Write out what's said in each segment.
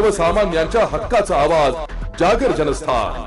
सर्वसामान्यांच्या हक्काचा आवाज जागर जनस्थान।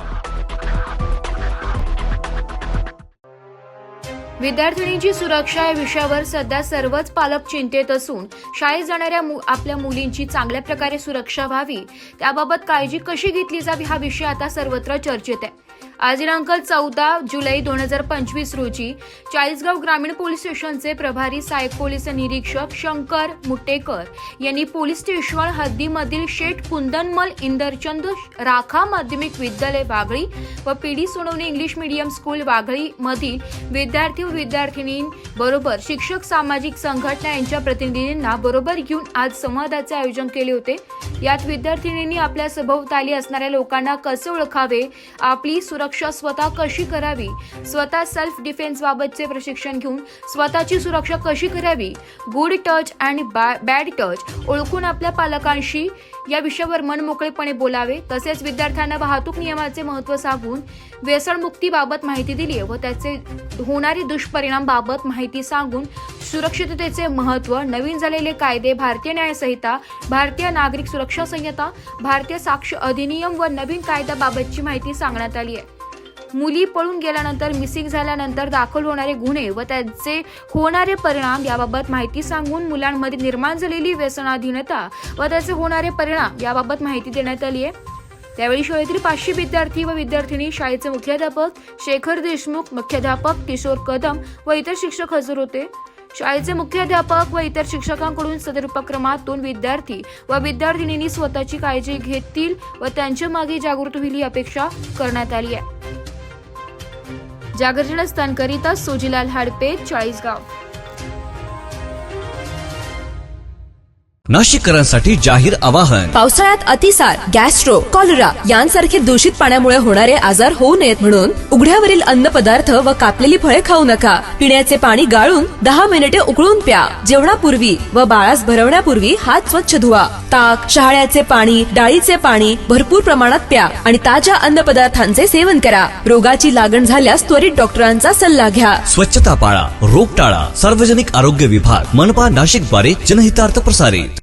विद्यार्थिनींची सुरक्षा या विषयावर सध्या सर्वच पालक चिंतेत असून शाळेत जाणाऱ्या आपल्या मुलींची चांगल्या प्रकारे सुरक्षा व्हावी त्याबाबत काळजी कशी घेतली जावी हा विषय आता सर्वत्र चर्चेत आहे। आज दिनांक 14 जुलै 2025 रोजी चाळीसगाव ग्रामीण पोलीस स्टेशनचे प्रभारी सहाय्यक पोलीस निरीक्षक शंकर मुटेकर यांनी पोलीस स्टेशन हद्दीमधील शेठ कुंदनमल इंदरचंद राखा माध्यमिक विद्यालय वाघळी व P D Sonawane English medium school Waghli मधील विद्यार्थी व विद्यार्थिनींबरोबर शिक्षक सामाजिक संघटना यांच्या प्रतिनिधींना बरोबर घेऊन आज संवादाचे आयोजन केले होते। यात विद्यार्थिनींनी आपल्या सभोवताली असणाऱ्या लोकांना कसे ओळखावे, आपली सुरक्षा स्वतः कशी करावी, स्वतः सेल्फ डिफेन्स बाबतचे प्रशिक्षण घेऊन स्वतःची सुरक्षा कशी करावी, गुड टच आणि बॅड टच ओळखून आपल्या पालकांशी या विषयावर मनमोकळेपणे बोलावे। तसेच विद्यार्थ्यांना वाहतूक नियमाचे महत्त्व सांगून व्यसनमुक्तीबाबत माहिती दिली व त्याचे होणारे दुष्परिणाम बाबत माहिती सांगून सुरक्षिततेचे महत्त्व, नवीन झालेले कायदे, भारतीय न्याय संहिता, भारतीय नागरिक सुरक्षा संहिता, भारतीय साक्ष अधिनियम व नवीन कायद्याबाबतची माहिती सांगण्यात आली आहे। मुली पळून गेल्यानंतर, मिसिंग झाल्यानंतर दाखल होणारे गुन्हे व त्याचे होणारे परिणाम याबाबत माहिती सांगून मुलांमध्ये निर्माण झालेली व्यसनाधीनता व त्याचे होणारे परिणाम याबाबत माहिती देण्यात आली आहे। त्यावेळी शाळेतील 500 विद्यार्थी व विद्यार्थिनी, शाळेचे मुख्याध्यापक शेखर देशमुख, मुख्याध्यापक किशोर कदम व इतर शिक्षक हजर होते। शाळेचे मुख्याध्यापक व इतर शिक्षकांकडून सदर उपक्रमातून विद्यार्थी व विद्यार्थिनींनी स्वतःची काळजी घेतील व त्यांच्या मागे जागृत होईल ही अपेक्षा करण्यात आली आहे। जागर जनस्थानकरिता सोजीलाल हाडपे, चाळीसगाव। नाशिककरांसाठी जाहीर आवाहन। पावसाळ्यात अतिसार, गॅस्ट्रो, कॉलरा यांसारखे दूषित पाण्यामुळे होणारे आजार होऊ नयेत म्हणून उघड्यावरील अन्नपदार्थ व कापलेली फळे खाऊ नका। पिण्याचे पाणी गाळून 10 मिनिटे उकळून प्या। जेवणापूर्वी व बाळास भरवण्यापूर्वी हात स्वच्छ धुवा। ताक, शहाळ्याचे पाणी, डाळीचे पाणी भरपूर प्रमाणात प्या आणि ताज्या अन्नपदार्थांचे सेवन करा। रोगाची लागण झाल्यास त्वरित डॉक्टरांचा सल्ला घ्या। स्वच्छता पाळा, रोग टाळा। सार्वजनिक आरोग्य विभाग, मनपा नाशिक द्वारे जनहितार्थ प्रसारित।